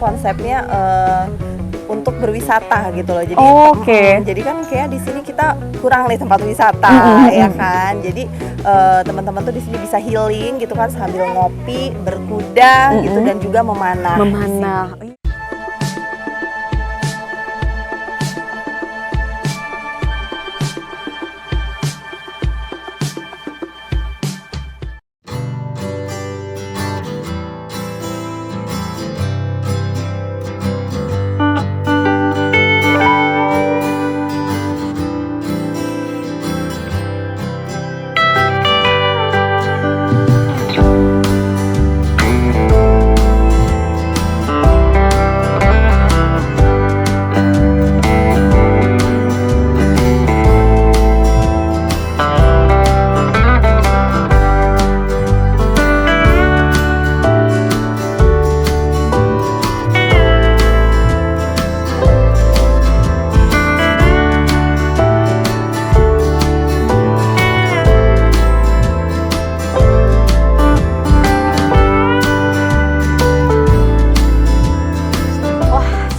konsepnya untuk berwisata gitu loh. Jadi jadi kan kayak di sini kita kurang nih tempat wisata ya kan. Jadi teman-teman tuh di sini bisa healing gitu kan sambil ngopi, berkuda gitu dan juga memanah.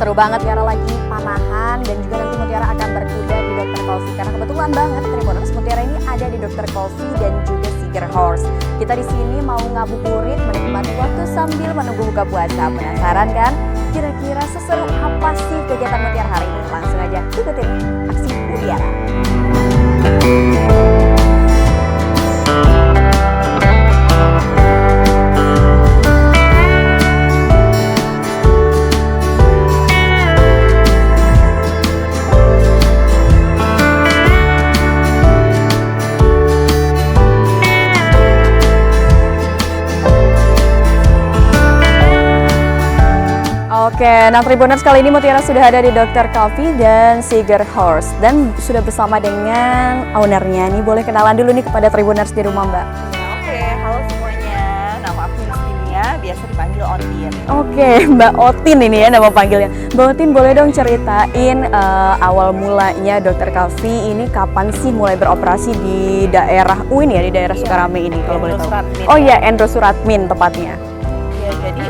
Seru banget Mutiara lagi panahan dan juga nanti Mutiara akan berkuda di Dr. Coffee karena kebetulan banget Tribuners Mutiara ini ada di Dr. Coffee dan juga Seeger Horse. Kita di sini mau ngabuburit menikmati waktu sambil menunggu buka puasa. Penasaran kan? Kira-kira seseru apa sih kegiatan Mutiara hari ini? Langsung aja ikutin aksi Mutiara. Oke, nah Tribuners kali ini Mutiara sudah ada di Dr. Coffee dan Seeger Horse dan sudah bersama dengan ownernya nih. Boleh kenalan dulu nih kepada Tribuners di rumah Mbak. Oke, halo semuanya. Nama aku Yustinia, biasa dipanggil Otin. Oke, Mbak Otin ini ya nama panggilnya. Mbak Otin boleh dong ceritain awal mulanya Dr. Coffee ini kapan sih mulai beroperasi di daerah UIN ya, di daerah Sukarame ini kalau boleh tahu. Oh iya, Endro Suratmin tepatnya. Jadi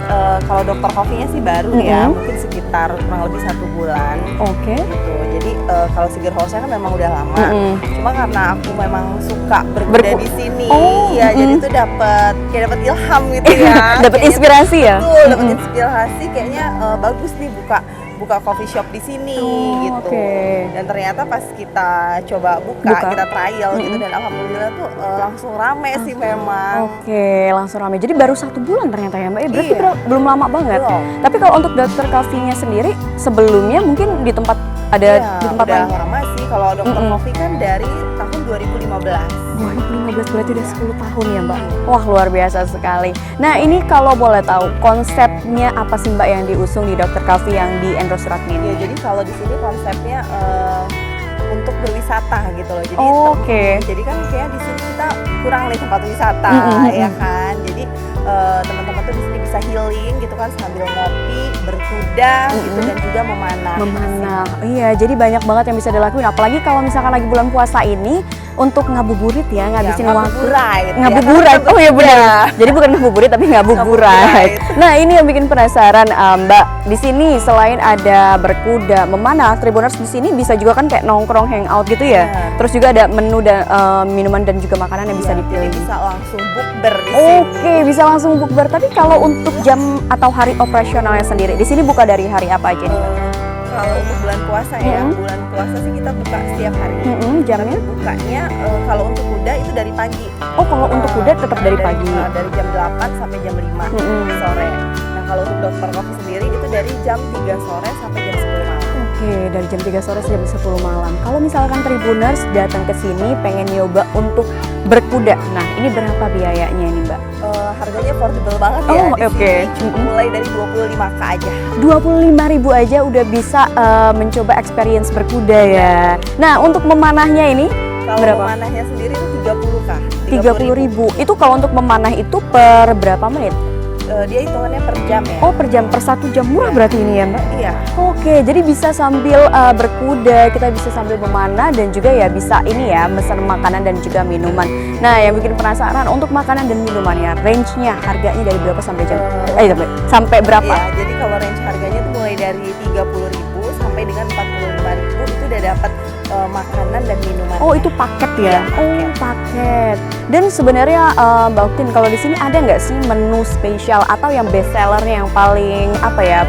kalau Dr. Coffee-nya sih baru ya, mungkin sekitar kurang lebih 1 bulan. Oke. Gitu. Jadi kalau Seeger Horse kan memang udah lama. Cuma karena aku memang suka berkuda di sini, ya jadi tuh dapat ilham gitu ya. Dapat inspirasi ya. Betul, dapat inspirasi kayaknya bagus nih buka coffee shop di sini gitu. Dan ternyata pas kita coba buka. Kita trial gitu dan alhamdulillah tuh langsung rame sih memang. Oke, langsung rame. Jadi baru 1 bulan ternyata ya Mbak. Berarti belum lama banget. Tapi kalau untuk Dr. Coffee-nya sendiri sebelumnya mungkin di tempat di tempat udah lain. Lama sih kalau Dr. Coffee kan dari tahun 2015. 2015 berarti udah 10 tahun ya Mbak. Wah, luar biasa sekali. Nah, ini kalau boleh tahu konsepnya apa sih Mbak yang diusung di Dr. Coffee yang di Endro Suratmin? Ya, jadi kalau di sini konsepnya untuk berwisata gitu loh. Jadi jadi kan kayak di sini kita kurang nih tempat wisata ya kan. Jadi teman-teman tuh di sini bisa healing gitu kan sambil ngopi, berkuda gitu dan juga memanah. Iya, jadi banyak banget yang bisa dilakuin apalagi kalau misalkan lagi bulan puasa ini untuk ngabuburit ya, ngabisin waktu. Ngabuburit. Oh iya benar. Jadi bukan ngabuburit tapi ngabuburit. Nah, ini yang bikin penasaran Mbak. Di sini selain ada berkuda, memanah, Tribuners di sini bisa juga kan kayak nongkrong hangout gitu ya. Terus juga ada menu dan minuman dan juga makanan yang bisa dipilih. Bisa langsung bukber di sini. Oke, bisa langsung bukber. Tapi kalau untuk jam atau hari operasionalnya sendiri, di sini buka dari hari apa aja nih? Kalau untuk bulan puasa ya, bulan puasa sih kita buka setiap hari. Jamnya? Bukanya kalau untuk kuda itu dari pagi. Oh, kalau untuk kuda tetap dari pagi? Dari jam 8 sampai jam 5 sore. Nah, kalau untuk Dr. Coffee sendiri itu dari jam 3 sore sampai jam 10 malam. Oke, dari jam 3 sore sampai jam 10 malam. Kalau misalkan Tribuners datang ke sini pengen nyoba untuk berkuda, nah ini berapa biayanya ini Mbak? Harganya affordable banget ya. Oke. Mulai dari 25.000 aja. 25.000 aja udah bisa mencoba experience berkuda ya. Nah, untuk memanahnya ini kalau berapa? Memanahnya sendiri itu 30.000. 30.000. Itu kalau untuk memanah itu per berapa menit? Dia hitungannya per jam ya. Oh, per jam, per 1 jam. Murah berarti ini ya Mbak? Iya. Oke, jadi bisa sambil berkuda, kita bisa sambil memanah dan juga ya bisa ini ya, pesan makanan dan juga minuman. Nah, yang bikin penasaran untuk makanan dan minuman ya, range-nya harganya dari berapa sampai jam sampai berapa? Iya, jadi kalau range harganya dari 30.000 sampai dengan 45.000 itu udah dapat makanan dan minuman. Oh, itu paket ya? Iya, Oh, paket. Dan sebenarnya Mbak Uktin, kalau di sini ada nggak sih menu spesial atau yang best sellernya yang paling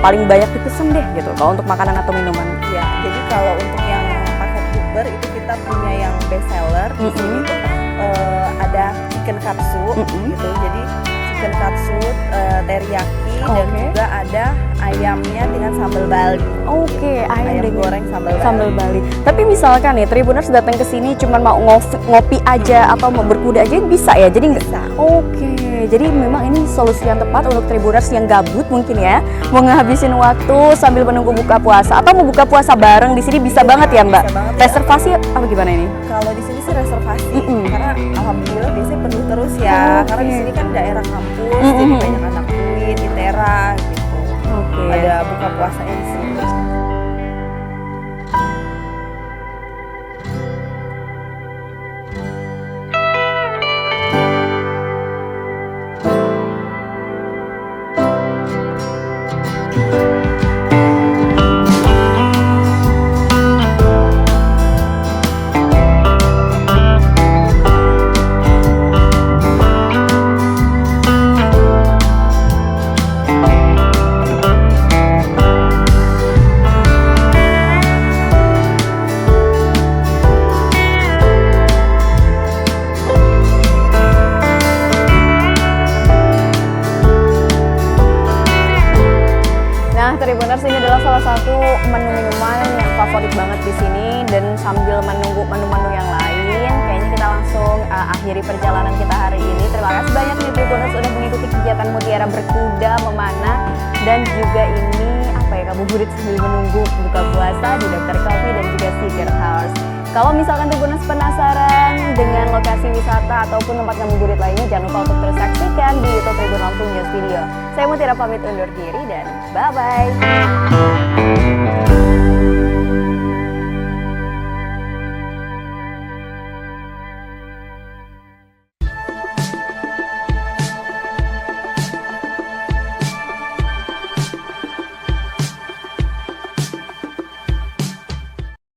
paling banyak dipesan deh gitu kalau untuk makanan atau minuman? Iya, jadi kalau untuk yang paket Uber itu kita punya yang best seller. Di sini tuh ada chicken katsu gitu. Jadi chicken katsu teriyaki dan juga ada ayamnya dengan sambal Bali. Oke, ayam goreng sambal Bali. Tapi misalkan nih Tribuners datang ke sini cuma mau ngopi aja atau mau berkuda aja bisa ya? Jadi bisa. Oke, jadi memang ini solusi yang tepat untuk Tribuners yang gabut mungkin ya, mau ngabisin waktu sambil menunggu buka puasa atau mau buka puasa bareng di sini bisa banget ya Mbak. Bisa banget, reservasi apa gimana ini? Kalau di sini sih reservasi karena alhamdulillah biasanya penuh terus ya. Karena di sini kan daerah kampus, jadi banyak anak UIN, ITERA gitu. Ada buka puasanya di sini. Tribuners, ini adalah salah satu menu minuman yang favorit banget di sini, dan sambil menunggu menu-menu yang lain, kayaknya kita langsung akhiri perjalanan kita hari ini. Terima kasih banyak nih Tribuners udah mengikuti kegiatan Mutiara Berkuda, memanah, dan juga ini ngabuburit sambil menunggu buka puasa di Dr. Coffee dan juga Seeger House. Kalau misalkan Tribuners penasaran dengan lokasi wisata ataupun tempat ngabuburit lainnya, jangan lupa untuk terus saksikan di YouTube Tribun Langsung News Video. Saya Mutiara pamit undur diri dan bye-bye.